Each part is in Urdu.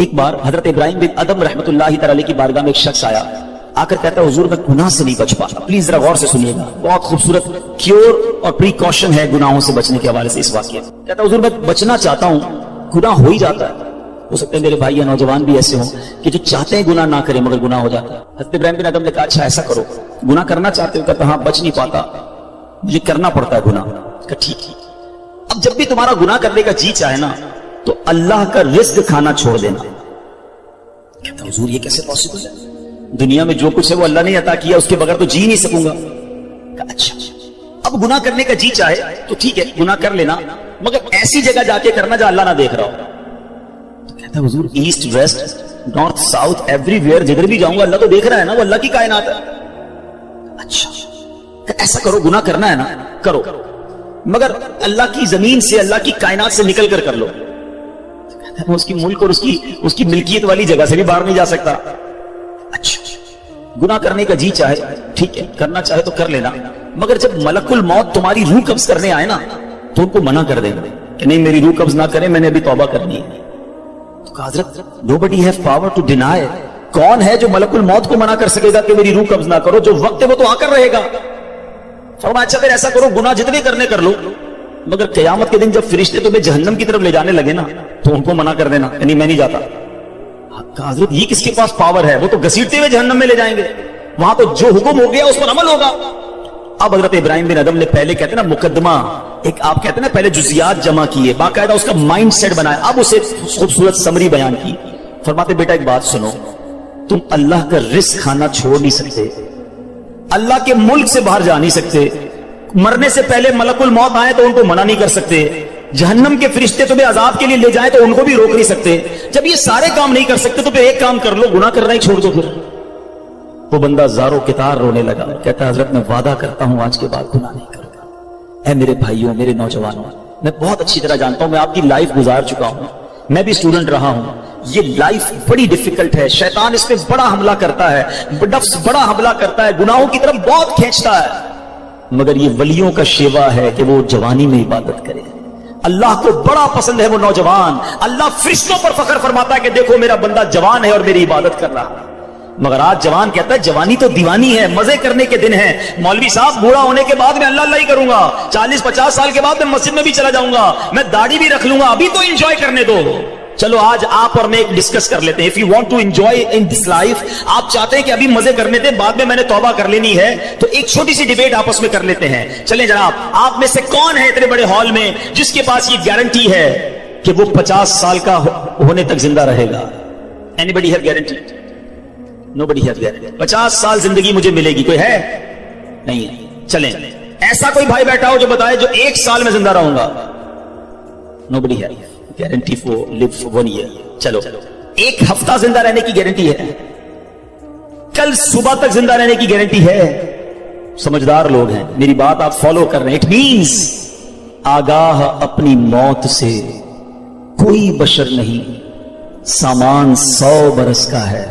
ایک بار حضرت ابراہیم بن ادم رحمت اللہ تعالی کی بارگاہ میں ایک شخص آیا، آ کر کہتا ہے حضور میں گناہ سے نہیں بچ پاتا. پلیز ذرا غور سے سنیے گا، بہت خوبصورت کیور اور پریکاشن ہے گناہوں سے بچنے کے حوالے سے اس واقعے. کہتا ہے حضور میں بچنا چاہتا ہوں، گناہ ہو ہی جاتا ہے. ہو سکتا ہے میرے بھائی یا نوجوان بھی ایسے ہوں کہ جو چاہتے ہیں گناہ نہ کریں مگر گناہ ہو جاتا ہے. حضرت ابراہیم بن ادم نے کہا اچھا ایسا کرو، گناہ کرنا چاہتے ہو؟ کہتا ہاں بچ نہیں پاتا، مجھے کرنا پڑتا ہے گناہ. کہا ٹھیک ہے، اب جب بھی تمہارا گناہ کرنے کا جی چاہے نا تو اللہ کا رزق کھانا چھوڑ دینا. کہتا حضور یہ کیسے پاسبل ہے؟ دنیا میں جو کچھ ہے وہ اللہ نے عطا کیا، اس کے بغیر تو جی نہیں سکوں گا. کہا اچھا اب گناہ کرنے کا جی چاہے تو ٹھیک ہے گناہ کر لینا، مگر ایسی جگہ جا کے کرنا جہاں اللہ نہ دیکھ رہا ہو. تو کہتا ہے حضور east west north south every where جدھر بھی جاؤں گا اللہ تو دیکھ رہا ہے نا، وہ اللہ کی کائنات ہے. اچھا ایسا کرو، گناہ کرنا ہے نا کرو، مگر اللہ کی زمین سے اللہ کی کائنات سے نکل کر لو. میں اس کی ملک اور اس کی ملکیت والی جگہ سے بھی باہر نہیں جا سکتا. اچھا گناہ کرنے کا جی چاہے ٹھیک ہے، کرنا چاہے تو کر لینا، مگر جب ملک الموت تمہاری روح قبض کرنے آئے نا تو ان کو منع کر دیں کہ نہیں میری روح قبض نہ کرے، میں نے ابھی توبہ کرنی ہے. تو کہا حضرت nobody have power to deny. کون ہے جو ملک الموت کو منع کر سکے گا کہ میری روح قبض نہ کرو؟ جو وقت ہے وہ تو آ کر رہے گا. فرمایا اچھا پھر ایسا کرو گناہ جتنے کرنے کر لو، مگر قیامت کے دن جب فرشتے تمہیں جہنم کی طرف لے جانے لگے نا تو ان کو منع کر دینا یعنی میں نہیں جاتا. کہا حضرت یہ کس کے پاس پاور ہے؟ وہ تو گھسیٹتے ہوئے جہنم میں لے جائیں گے، وہاں تو جو حکم ہو گیا اس پر عمل ہوگا. اب حضرت ابراہیم بن ادم نے پہلے کہتے ہیں نا مقدمہ، ایک آپ کہتے ہیں نا پہلے جزیات جمع کیے، باقاعدہ اس کا مائنڈ سیٹ بنایا، اب اسے خوبصورت سمری بیان کی. فرماتے بیٹا ایک بات سنو، تم اللہ کا رزق کھانا چھوڑ نہیں سکتے، اللہ کے ملک سے باہر جا نہیں سکتے، مرنے سے پہلے ملک الموت آئے تو ان کو منع نہیں کر سکتے، جہنم کے فرشتے تمہیں عذاب کے لیے لے جائیں تو ان کو بھی روک نہیں سکتے. جب یہ سارے کام نہیں کر سکتے تو پھر ایک کام کر لو، گناہ کرنا ہی چھوڑ دو. پھر وہ بندہ زاروں کتار رونے لگا، کہتا حضرت میں وعدہ کرتا ہوں آج کے بعد گناہ نہیں کروں گا. اے میرے بھائیوں میرے نوجوانوں، میں بہت اچھی طرح جانتا ہوں، میں آپ کی لائف گزار چکا ہوں، میں بھی اسٹوڈنٹ رہا ہوں. یہ لائف بڑی ڈیفیکلٹ ہے، شیطان اس پہ بڑا حملہ کرتا ہے، نفس بڑا حملہ کرتا ہے، گناہوں کی طرف بہت کھینچتا ہے. مگر یہ ولیوں کا شیوا ہے کہ وہ جوانی میں عبادت کرے. اللہ کو بڑا پسند ہے وہ نوجوان. اللہ فرشتوں پر فخر فرماتا ہے کہ دیکھو میرا بندہ جوان ہے اور میری عبادت کر رہا ہے. مگر آج جوان کہتا ہے جوانی تو دیوانی ہے، مزے کرنے کے دن ہے. مولوی صاحب بوڑھا ہونے کے بعد میں اللہ اللہ ہی کروں گا، 40-50 سال کے بعد میں مسجد میں بھی چلا جاؤں گا، میں داڑھی بھی رکھ لوں گا، ابھی تو انجوائے کرنے دو. چلو آج آپ اور میں ایک ڈسکس کر لیتے ہیں. If you want to enjoy in this life، آپ چاہتے ہیں کہ ابھی مزے کرنے دیں، بعد میں نے توبہ کر لینی ہے، تو ایک چھوٹی سی ڈیبیٹ آپس میں کر لیتے ہیں. چلیں جناب، آپ میں سے کون ہے اتنے بڑے ہال میں جس کے پاس یہ گارنٹی ہے کہ وہ 50 سال کا ہونے تک زندہ رہے گا؟ Anybody have guarantee? Nobody has guarantee. 50 سال زندگی مجھے ملے گی، کوئی ہے؟ نہیں ہے. چلیں ایسا کوئی بھائی بیٹھا ہو جو بتائے جو 1 سال میں زندہ رہوں گا؟ Nobody has guarantee for live for 1 year. چلو 1 ہفتہ زندہ رہنے کی گارنٹی ہے، کل صبح تک زندہ رہنے کی گارنٹی ہے. سمجھدار لوگ ہیں، میری بات آپ فالو کر رہے ہیں. اٹ مینز آگاہ اپنی موت سے کوئی بشر نہیں، سامان 100 برس کا ہے،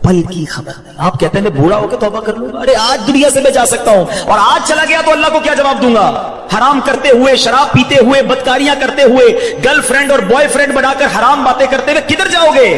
پل کی خبر نہیں. آپ کہتے ہیں میں بوڑھا ہو کے توبہ کر لوں گا، ارے آج دنیا سے میں جا سکتا ہوں اور آج چلا گیا تو اللہ کو کیا جواب دوں گا؟ حرام کرتے ہوئے، شراب پیتے ہوئے، بدکاریاں کرتے ہوئے، گرل فرینڈ اور بوائے فرینڈ بنا کر حرام باتیں کرتے ہوئے کدھر جاؤ گے؟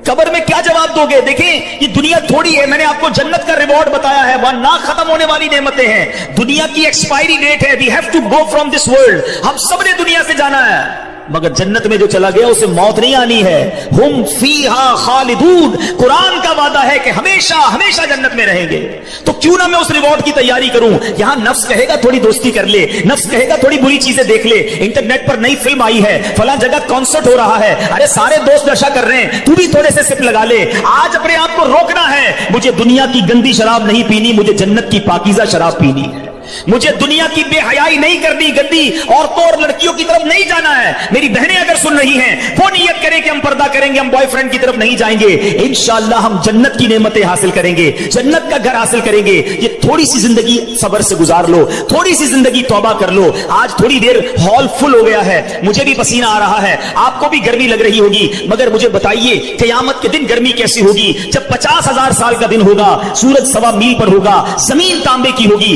قبر میں کیا جواب دو گے؟ دیکھیں یہ دنیا تھوڑی ہے، میں نے آپ کو جنت کا ریوارڈ بتایا ہے، وہاں نہ ختم ہونے والی نعمتیں ہیں. دنیا کی ایکسپائری ڈیٹ ہے، we have to go from this world. ہم سب نے دنیا سے جانا ہے، مگر جنت میں جو چلا گیا اسے موت نہیں آنی ہے. ہم فیہا خالدون، قرآن کا وعدہ ہے کہ ہمیشہ ہمیشہ جنت میں رہیں گے. تو کیوں نہ میں اس ریوارڈ کی تیاری کروں؟ یہاں نفس کہے گا تھوڑی دوستی کر لے، نفس کہے گا تھوڑی بری چیزیں دیکھ لے، انٹرنیٹ پر نئی فلم آئی ہے، فلاں جگہ کانسرٹ ہو رہا ہے، ارے سارے دوست نشہ کر رہے ہیں، تو بھی تھوڑے سے سپ لگا لے. آج اپنے آپ کو روکنا ہے، مجھے دنیا کی گندی شراب نہیں پینی، مجھے جنت کی پاکیزہ شراب پینی ہے. مجھے دنیا کی بے حیائی نہیں کرنی، گندی عورتوں اور لڑکیوں کی طرف نہیں جانا ہے. میری بہنیں اگر سن رہی ہیں وہ نیت کریں کہ ہم پردہ کریں گے، ہم بوائے فرینڈ کی طرف نہیں جائیں گے، انشاءاللہ ہم جنت کی نعمتیں حاصل کریں گے، جنت کا گھر حاصل کریں گے. یہ تھوڑی سی زندگی صبر سے گزار لو، تھوڑی سی زندگی توبہ کر لو. آج تھوڑی دیر ہال فل ہو گیا ہے، مجھے بھی پسینہ آ رہا ہے، آپ کو بھی گرمی لگ رہی ہوگی، مگر مجھے بتائیے قیامت کے دن گرمی کیسی ہوگی؟ جب 50,000 سال کا دن ہوگا، سورج 1.25 میل پر ہوگا، زمین تانبے کی ہوگی.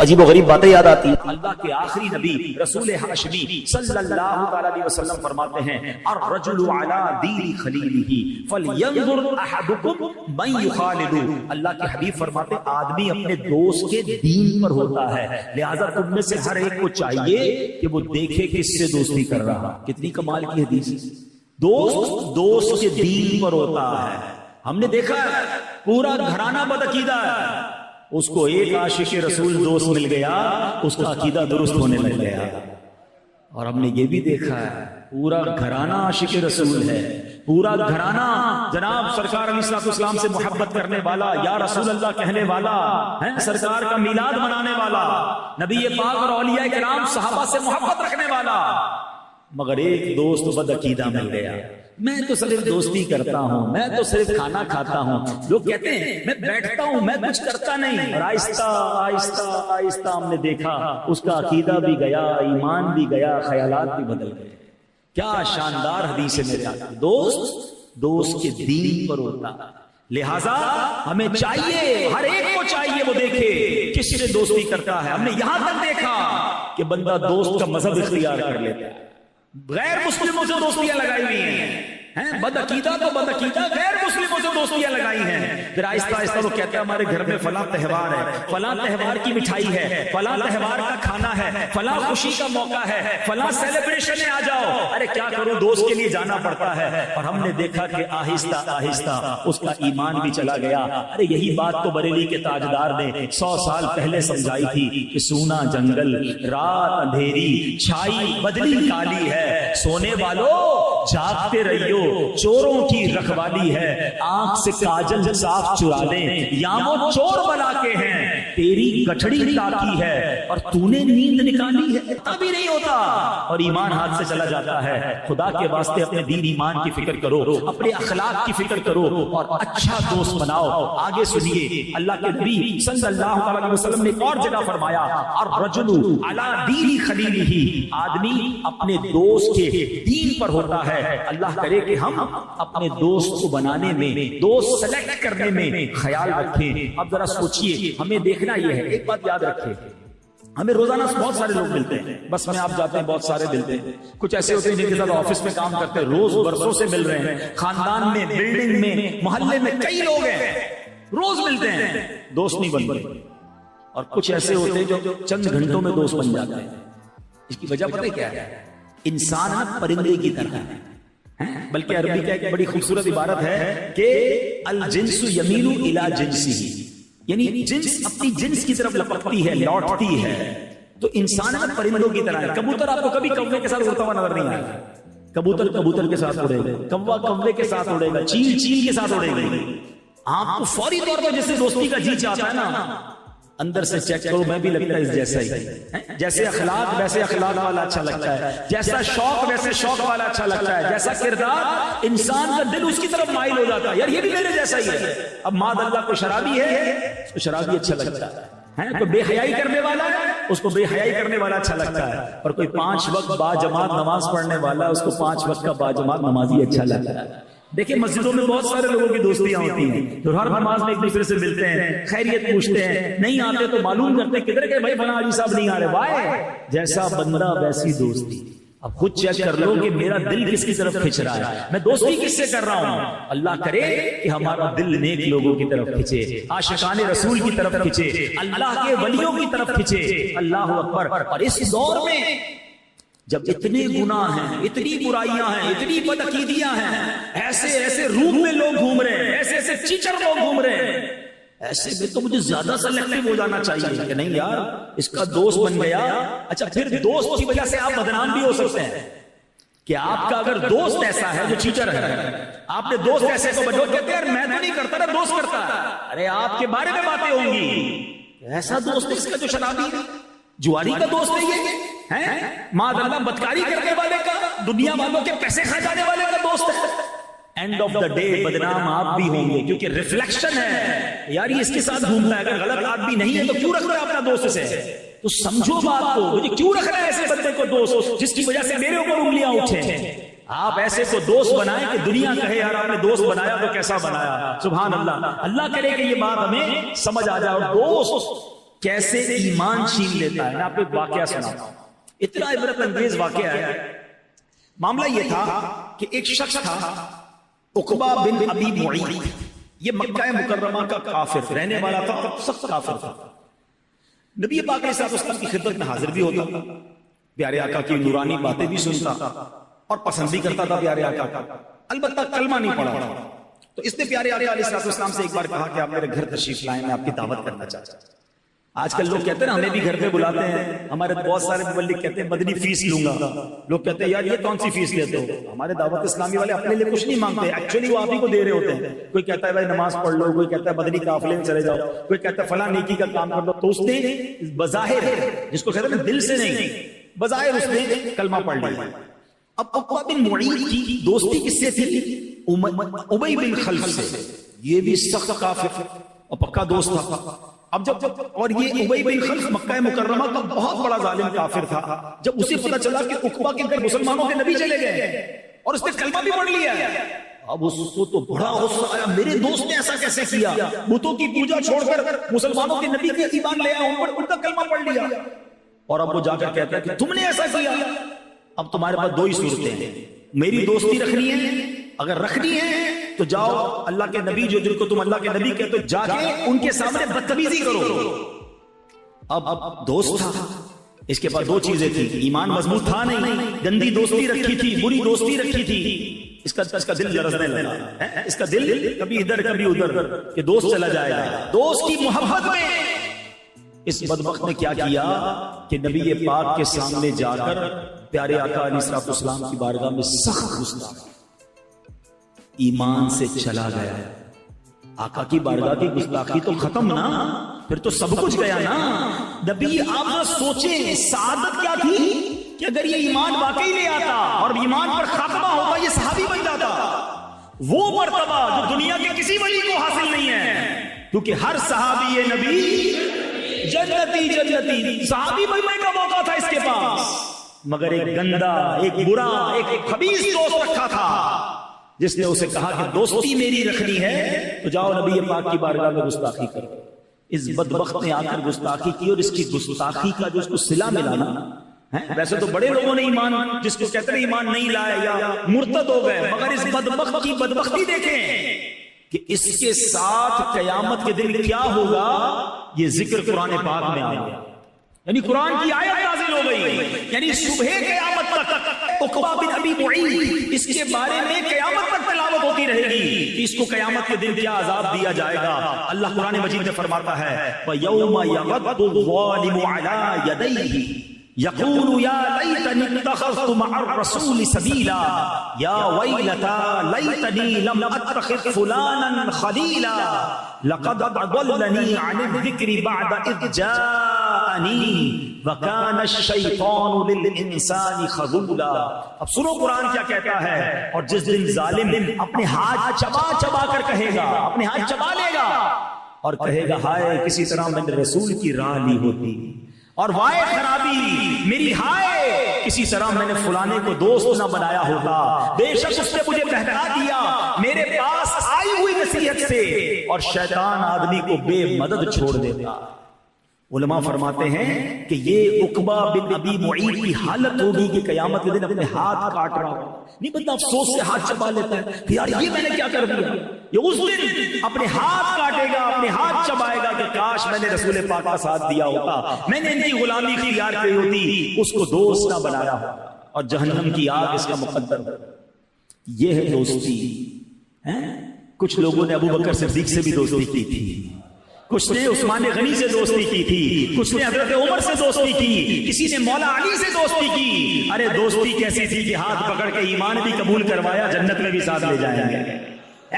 عجیب و غریب باتیں یاد آتی ہیں. اللہ کے آخری نبی رسول ہاشمی صلی اللہ علیہ وسلم فرماتے ہیں الرجل علی دین خلیلہ فلینظر احدکم من یخالد. اللہ کے حبیب فرماتے ہیں آدمی اپنے دوست کے دین پر ہوتا ہے، لہذا تم میں سے ہر ایک کو چاہیے کہ وہ دیکھے کس سے دوستی کر رہا. کتنی کمال کی حدیث. دوست کے دین پر ہوتا ہے. ہم نے دیکھا ہے پورا گھرانہ بدعقیدہ ہے، اس کو ایک عاشق رسول دوست مل گیا، اس کا عقیدہ درست ہونے لگ گیا. اور ہم نے یہ بھی دیکھا ہے پورا گھرانہ عاشق رسول ہے، پورا گھرانہ جناب سرکار علیہ السلام سے محبت کرنے والا، یا رسول اللہ کہنے والا، سرکار کا میلاد منانے والا، نبی پاک اور اولیاء کرام صحابہ سے محبت رکھنے والا، مگر ایک دوست بدعقیدہ مل گیا. میں تو صرف دوستی کرتا ہوں، میں تو صرف کھانا کھاتا ہوں. لوگ کہتے ہیں میں بیٹھتا ہوں، میں کچھ کرتا نہیں. اور آہستہ آہستہ آہستہ ہم نے دیکھا اس کا عقیدہ بھی گیا، ایمان بھی گیا، خیالات بھی بدل گئے. کیا شاندار حدیث ہے میرے آقا. دوست کے دین پر ہوتا. لہذا ہمیں چاہیے، ہر ایک کو چاہیے وہ دیکھے کس سے دوستی کرتا ہے. ہم نے یہاں تک دیکھا کہ بندہ دوست کا مذہب اختیار کر لیتا ہے، غیر مسلموں سے دوستیاں لگائی ہوئی ہیں. بدعقیدہ تو بدعقیدہ غیر مسلموں سے دوستیاں لگائی ہیں. پھر آہستہ آہستہ وہ کہتے ہیں ہمارے گھر میں فلاں تہوار ہے، فلاں تہوار کی مٹھائی ہے، فلاں تہوار کا کھانا ہے، فلاں خوشی کا موقع ہے، فلاں سیلیبریشن ہے، آ جاؤ. ارے کیا کروں، دوست کے لیے جانا پڑتا ہے. اور ہم نے دیکھا کہ آہستہ آہستہ اس کا ایمان بھی چلا گیا. ارے یہی بات تو بریلی کے تاجدار نے 100 سال پہلے سمجھائی تھی کہ سونا جنگل، رات اندھیری، چھائی بدلی کالی ہے، سونے والوں جاگتے رہیو، چوروں کی رکھوالی ہے، آنکھ سے کاجل صاف چرا لیں، یامو چور بلا کے ہیں، تیری گٹھڑی تاکی ہے اور تو نے نیند نکالی ہے. ابھی نہیں ہوتا اور ایمان ہاتھ سے چلا جاتا ہے. خدا کے واسطے اپنے دین ایمان کی فکر کرو، اپنے اخلاق کی فکر کرو اور اچھا دوست بناؤ. آگے سنیے اللہ کے نبی صلی اللہ علیہ وسلم نے ایک اور جگہ فرمایا الرجل علی دین خلیلہ. آدمی اپنے دوست کے دین پر ہوتا ہے. اللہ کرے کہ ہم اپنے دوست کو بنانے میں، دوست سلیکٹ کرنے میں خیال رکھیں. اب ذرا سوچئے، ہمیں دیکھنا یہ ہے، ایک بات یاد رکھیں، ہمیں روزانہ بہت سارے لوگ ملتے ہیں، بس میں آپ جاتے ہیں بہت سارے ملتے ہیں. کچھ ایسے ہوتے ہیں جن کے ساتھ آفس میں کام کرتے ہیں، روز برسوں سے مل رہے ہیں، خاندان میں، بلڈنگ میں، محلے میں کئی لوگ ہیں، روز ملتے ہیں، دوست نہیں بنتے. اور کچھ ایسے ہوتے ہیں جو چند گھنٹوں میں دوست بن جاتے ہیں. اس کی وجہ پتہ کیا ہے؟ انسان پرندے کی طرح ہے. بلکہ عربی کا ایک بڑی خوبصورت عبارت ہے کہ الجنس یمین الی جنسہ، یعنی جنس اپنی جنس کی طرف لپکتی ہے، لوٹتی ہے. تو انسان پرندوں کی طرح ہے. کبوتر آپ کو کبھی کوے کے ساتھ اڑتا ہوا نظر نہیں آئے گا. کبوتر کبوتر کے ساتھ اڑے گا، کوا کوے کے ساتھ اڑے گا، چیل چیل کے ساتھ اڑے گی. آپ کو فوری طور پر جس سے دوستی کا جی چاہتا ہے نا، اندر سے چیک کرو میں بھی لگتا ہے اس جیسا ہی. جیسے اخلاق ویسے اخلاق والا اچھا لگتا ہے، جیسا شوق ویسے شوق والا اچھا لگتا ہے، جیسا کردار انسان کا دل اس کی طرف مائل ہو جاتا ہے، یار یہ بھی میرے جیسا ہی ہے. اب ماد اللہ کو شرابی ہے، اس کو شرابی اچھا لگتا ہے. کوئی بے حیائی کرنے والا ہے، اس کو بے حیائی کرنے والا اچھا لگتا ہے. اور کوئی 5 وقت با جماعت نماز پڑھنے والا، اس کو 5 وقت کا با جماعت نمازی اچھا لگتا ہے. دیکھیں مسجدوں میں بہت سارے لوگوں کی دوستیاں ہوتی ہیں جو ہر نماز میں ایک دوسرے سے ملتے ہیں، خیریت پوچھتے ہیں، نہیں آتے تو معلوم کرتے ہیں کدھر گئے بھائی فلاں حاجی صاحب نہیں آ رہے. وائے جیسا بندہ ویسی دوستی. اب خود چیک کر لو کہ میرا دل کس کی طرف کھنچ رہا ہے، میں دوستی کس سے کر رہا ہوں. اللہ کرے کہ ہمارا دل نیک لوگوں کی طرف کھنچے، عاشقان رسول کی طرف کھنچے، اللہ کے ولیوں کی طرف کھنچے. اللہ اکبر. اور اس دور میں جب اتنے گناہ ہیں، اتنی برائیاں ہیں، اتنی بدعقیدیاں ہیں، ایسے ایسے روم میں لوگ گھوم رہے ہیں، ایسے ایسے چیچر لوگ گھوم رہے ہیں، ایسے میں تو مجھے زیادہ سلیکٹیو ہو جانا چاہیے کہ نہیں یار اس کا دوست بن گیا. اچھا پھر دوست کی وجہ سے آپ بدنام بھی ہو سکتے ہیں کہ آپ کا اگر دوست ایسا ہے جو چیچر ہے، آپ نے دوست ایسے کو بجو کہتے ہیں میں تو نہیں کرتا نا، دوست کرتا ہے. ارے آپ کے بارے میں باتیں ہوں گی، ایسا دوست اس کا جو شرابی جواری کا دوست نہیں ہے، ماذ اللہ بدکاری کرنے والے کا، دنیا والوں کے پیسے کھا جانے والے کا دوست ہے. اینڈ آف دا ڈے بدنام آپ بھی ہوں گے کیونکہ ریفلیکشن ہے یار یہ اس کے ساتھ گھومتا ہے. اگر غلط آدمی نہیں ہے تو کیوں رکھ رہا ہے اپنا دوست سے؟ تو سمجھو بات کو، مجھے کیوں رکھ رہا ہے ایسے بندے کو دوست جس کی وجہ سے میرے اوپر انگلیاں اٹھیں. آپ ایسے کو دوست بنائیں کہ دنیا کہے یار آپ نے دوست بنایا تو کیسا بنایا. سبحان اللہ. اللہ کرے کہ یہ بات ہمیں سمجھ آ جائے. اور دوست کیسے ایمان چھین لیتا ہے. میں آپ کو ایک واقعہ سناتا ہوں, اتنا عبرت انگیز واقعہ ہے. معاملہ یہ تھا کہ ایک شخص تھا عقبہ بن ابی معیط, یہ مکہ مکرمہ کا کافر رہنے والا تھا اور سخت کافر تھا. نبی پاک علیہ الصلوۃ والسلام کی خدمت میں حاضر بھی ہوتا, پیارے آقا کی نورانی باتیں بھی سنتا اور پسند بھی کرتا تھا پیارے آقا کا, البتہ کلمہ نہیں پڑھا. تو اس نے پیارے آقا علیہ الصلوۃ والسلام سے ایک بار کہا کہ آپ میرے گھر تشریف لائیں, میں آپ کی دعوت کرنا چاہتا ہوں. آج کل لوگ کہتے ہیں نا ہمیں بھی گھر پہ بلاتے ہیں, ہمارے بہت سارے مبلغ کہتے ہیں مدنی فیس لوں گا. لوگ کہتے ہیں یار یہ کون سی فیس لیتے ہو؟ ہمارے دعوت اسلامی والے اپنے لیے کچھ نہیں مانگتے, ایکچولی وہ آپ ہی کو دے رہے ہوتے ہیں. کوئی کہتا ہے بھائی نماز پڑھ لو, کوئی کہتا ہے مدنی قافلے میں چلے جاؤ, کوئی کہتا ہے فلاں نیکی کا کام کر لو. تو اس نے بظاہر, جس کو کہتے ہیں دل سے نہیں, بظاہر اس نے کلمہ پڑھ لیا. اب عقبہ بن معیط کی دوستی کس سے تھی؟ ابی بن خلف سے. یہ بھی سخت کافر اور پکا دوست تھا. اب جب اور یہ ابی بن خلف مکہ مکرمہ کا بہت بڑا ظالم کافر تھا. جب اسے پتا چلا کہ عقبہ کے گھر مسلمانوں کے نبی چلے گئے اور اس نے کلمہ بھی پڑھ لیا, اب اس کو تو بڑا غصہ آیا, میرے دوست نے ایسا کیسے کیا؟ بتوں کی پوجا چھوڑ کر مسلمانوں کے نبی کے ایمان لے آیا, ان کا کلمہ پڑھ لیا. اور اب وہ جا کر کہتا ہے کہ تم نے ایسا کیا. اب تمہارے پاس دو ہی صورتیں ہیں, میری دوستی رکھنی ہے, اگر رکھنی ہے تو جاؤ اللہ کے نبی جو جن کو تم اللہ کے نبی کہتے ہو, جا کے ان کے سامنے بدتمیزی کرو. اب دوست تھا, اس کے پاس دو چیزیں تھی, ایمان مضبوط تھا نہیں, گندی دوستی رکھی تھی, بری دوستی رکھی تھی. اس کا دل لرزنے لگا, اس کا دل کبھی ادھر کبھی ادھر کہ دوست چلا جائے گا. دوست کی محبت میں اس بدبخت نے کیا کیا کہ نبی پاک کے سامنے جا کر پیارے آقا علیہ الصلوۃ والسلام کی بارگاہ میں سخت گستاخی, ایمان سے چلا گیا. آقا کی بارگاہ کی گستاخی تو ختم نا, پھر تو سب کچھ گیا نا. نبی آپ سوچیں سعادت کیا تھی کہ اگر یہ ایمان واقعی لے آتا اور ایمان پر خاتمہ ہوتا, یہ صحابی بن جاتا. وہ مرتبہ جو دنیا کے کسی ولی کو حاصل نہیں ہے, کیونکہ ہر صحابی نبی جنتی جنتی صحابی بننے کا موقع تھا اس کے پاس, مگر ایک گندا, ایک برا, ایک خبیث دوست رکھا تھا جس نے اسے کہا کہ دوستی میری رکھنی ہے تو جاؤ نبی پاک کی بارگاہ میں گستاخی کرو. اس بدبخت نے آ کر گستاخی کی, اور اس کی گستاخی کا جو اس کو صلہ ملا نا, ویسے تو بڑے لوگوں نے ایمان, جس کو کہتے ہیں ایمان نہیں لائے یا مرتد ہو گئے, مگر اس بدبخت کی بدبختی دیکھیں کہ اس کے ساتھ قیامت کے دن کیا ہوگا. یہ ذکر قرآن پاک میں آیا, یعنی قرآن کی آیت نازل ہو گئی, یعنی صبح قیامت تک عقبہ بن ابی معیط اس کے بارے میں قیامت تک تلاوت ہوتی رہے گی کہ اس کو قیامت کے دن کیا عذاب دیا جائے گا. اللہ قرآن مجید میں فرماتا ہے وَيَوْمَ يَغَضُّ الظَّالِمُ عَلَى يَدَيْهِ يقول يا ليتني اتخذت مع الرسول سبيلا يا ويلتى ليتني لم اتخذ فلانا خليلا لقد اضلني عن الذكر بعد اذ جاءني وكان الشيطان للانسان خذولا. اب سنو قرآن کیا کہتا ہے, اور جس دن ظالم اپنے ہاتھ چبا چبا کر کہے گا, اپنے ہاتھ چبا لے گا اور کہے گا ہائے کسی طرح میں نے رسول کی راہ لی ہوتی, اور وائے خرابی میری, ہائے کسی طرح میں نے فلانے کو دوست نہ بنایا ہوگا. بے شک اس نے مجھے بہکا دیا میرے پاس آئی ہوئی نصیحت سے, اور شیطان آدمی کو بے مدد چھوڑ دیتا. علماء فرماتے ہیں کہ یہ عقبہ بن ابی معیط کی حالت ہوگی کہ قیامت کے دن اپنے ہاتھ کاٹ رہا ہو. نہیں بندہ افسوس سے ہاتھ چبا لیتا ہے کہ یار یہ میں نے کیا کر دیا. یہ اس دن اپنے ہاتھ کاٹے گا, اپنے ہاتھ چبائے گا کہ کاش میں نے رسول پاک کا ساتھ دیا ہوتا, میں نے ان کی غلامی اختیار کی ہوتی, اس کو دوست نہ بنایا ہوتا, اور جہنم کی آگ اس کا مقدر ہو. یہ ہے دوستی. کچھ لوگوں نے ابو بکر صدیق سے بھی دوستی کی تھی, کچھ نے عثمان غنی سے دوستی کی تھی, کچھ نے حضرت عمر سے دوستی کی, کسی نے مولا علی سے دوستی کی. ارے دوستی کیسی تھی کہ ہاتھ پکڑ کے ایمان بھی قبول کروایا, جنت میں بھی ساتھ لے جائیں گے.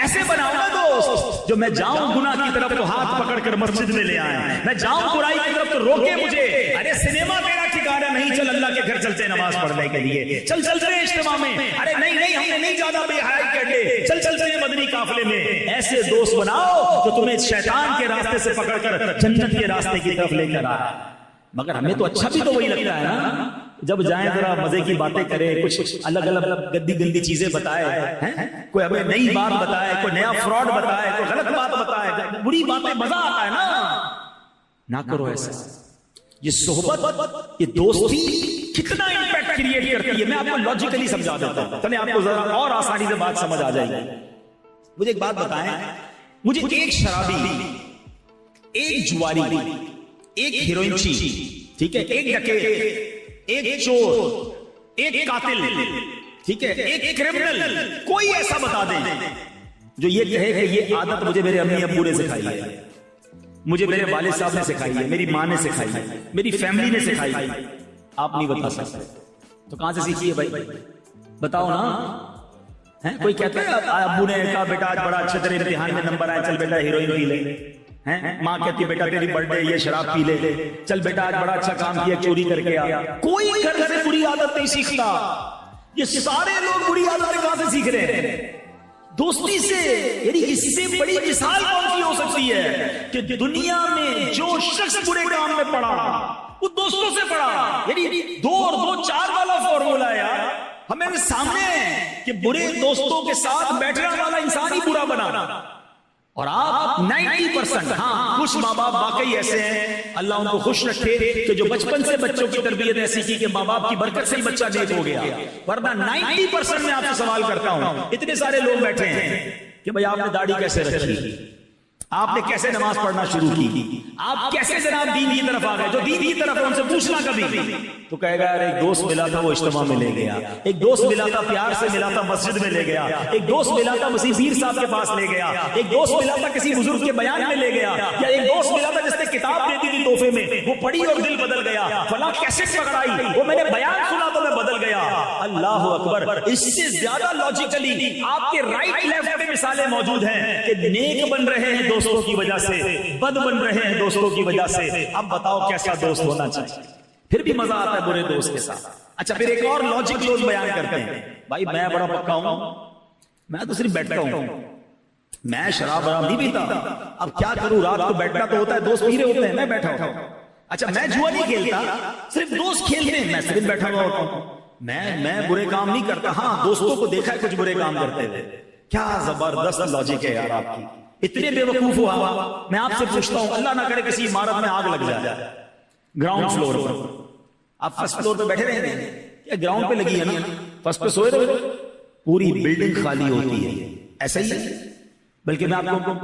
ایسے بناؤ نا دوست جو میں جاؤں گناہ کی طرف تو ہاتھ پکڑ کر مسجد میں لے آئے, میں جاؤں برائی کی طرف تو روکے مجھے. ارے سنیما تیرا ٹھکانا نہیں, چل اللہ کے گھر چلتے نماز پڑھنے کے لیے, چل چلتے اجتماع میں. ارے نہیں ہم نے نہیں زیادہ بے حیائی کر لے, چل چلتے مدنی قافلے میں. ایسے دوست بناؤ جو تمہیں شیطان کے راستے سے پکڑ کر جنت کے راستے کی طرف لے کر آئے. مگر ہمیں تو اچھا بھی تو وہی لگتا ہے نا, جب جائیں ذرا مزے کی باتیں کریں, کچھ الگ الگ گندی چیزیں بتائے, کوئی ہمیں نئی بات بتائے, کوئی نیا فراڈ بتائے, کوئی غلط بات بتائے, بری باتیں, مزہ آتا ہے نا. نہ کرو ایسا. یہ صحبت، یہ دوستی کتنا امپیکٹ کریٹ کرتی ہے، میں آپ کو لاجیکلی سمجھا دیتا ہوں تاکہ آپ کو ذرا اور آسانی سے بات سمجھ آ جائے گی. مجھے ایک بات بتائیں، مجھے ایک شرابی، ایک جواری، ایک ہیروئنچی، ٹھیک ہے، ایک ڈکیت، ایک چور، ایک قاتل، ٹھیک ہے، ایک کرمنل، کوئی ایسا بتا دیں جو یہ کہے کہ یہ عادت مجھے میرے امی ابو نے سکھائی ہے، مجھے میرے والد صاحب نے سکھائی ہے، میری ماں نے سکھائی ہے، میری فیملی نے سکھائی ہے، آپ نہیں بتا سکتے. تو کہاں سے سیکھی ہے بھائی؟ بتاؤ نا. کوئی کہتا ہے ابو نے کہا بیٹا آج بڑا اچھے تیرے امتحان میں نمبر آئے، چل بیٹا ہیروئن پی لے. ماں کہتی بیٹا تیری برتھ ڈے یہ شراب پی لے، چل بیٹا آج بڑا اچھا کام کیا، چوری کر کے آیا. کوئی گھر سے بری عادت نہیں سیکھتا. یہ سارے لوگ بری عادتیں کہاں سے سیکھ رہے ہیں؟ دوستی سے. یعنی اس سے بڑی مثال کون سی ہو سکتی ہے کہ دنیا میں جو شخص برے کام میں پڑا وہ دوستوں سے پڑا. یعنی 2 اور 2 4 والا فارمولا ہے یار ہمیں سامنے ہے کہ برے دوستوں کے ساتھ بیٹھنے والا انسان ہی برا بنا. اور آپ 90%، ہاں کچھ ماں باپ واقعی ایسے ہیں، اللہ ان کو خوش رکھے کہ جو بچپن سے بچوں کی تربیت ایسی کی کہ ماں باپ کی برکت سے ہی بچہ نیک ہو گیا. ورنہ 90% میں آپ سے سوال کرتا ہوں، اتنے سارے لوگ بیٹھے ہیں کہ بھئی آپ نے داڑھی کیسے رکھی، آپ نے کیسے نماز پڑھنا شروع کی، آپ کیسے جناب دین کی طرف آ گئے. جو دین کی طرف ہے ان سے پوچھنا کبھی تو کہے گا یار ایک دوست ملا تھا وہ اجتماع میں لے گیا، ایک دوست ملا تھا پیار سے ملا تھا مسجد میں لے گیا، ایک دوست ملا تھا مسیح پیر صاحب کے پاس لے گیا، ایک دوست ملا تھا کسی بزرگ کے بیان میں لے گیا، یا ایک دوست ملا تھا جس نے کتاب دیتی تھی تحفے میں، وہ پڑھی اور دل بدل گیا، فلاں کیسٹ پکڑائی وہ میں نے بیان سنا تو میں بدل گیا. اللہ اکبر. اس سے زیادہ لاجیکلی آپ کے رائٹ لیفٹ میں مثالیں موجود ہیں کہ نیک بن رہے ہیں دوستوں کی وجہ سے، بد بن رہے ہیں دوستوں کی وجہ سے. اب بتاؤ کیسا دوست ہونا چاہیے؟ پھر بھی مزہ آتا ہے برے دوست کے ساتھ. اچھا پھر ایک اور لاجک لوگ بیان کرتے ہیں، بھائی میں بڑا پکا ہوں، میں تو صرف بیٹھتا ہوں، میں شراب وراب نہیں پیتا، اب کیا کروں، رات کو بیٹھنا تو ہوتا ہے، دوست پی رہے ہوتے ہیں، میں بیٹھا ہوں. اچھا میں جوا نہیں کھیلتا، صرف دوست کھیلتے ہیں، میں صرف بیٹھا ہوا ہوتا ہوں، میں برے کام نہیں کرتا. ہاں دوستوں کو دیکھا ہے کچھ برے کام کرتے ہوئے. کیا زبردست لاجک ہے یار آپ کی، اتنے بے وقوف ہوا. میں آپ سے پوچھتا ہوں، اللہ نہ کرے کسی عمارت میں آگ لگ جائے گراؤنڈ فلور پر، آپ فرسٹ فلور پہ بیٹھے رہیں گے یا گراؤنڈ پہ لگی ہے نا، فرسٹ پہ سوئے رہے، پوری بلڈنگ خالی ہوتی ہے، ایسا ہی ہے. بلکہ میں آپ کو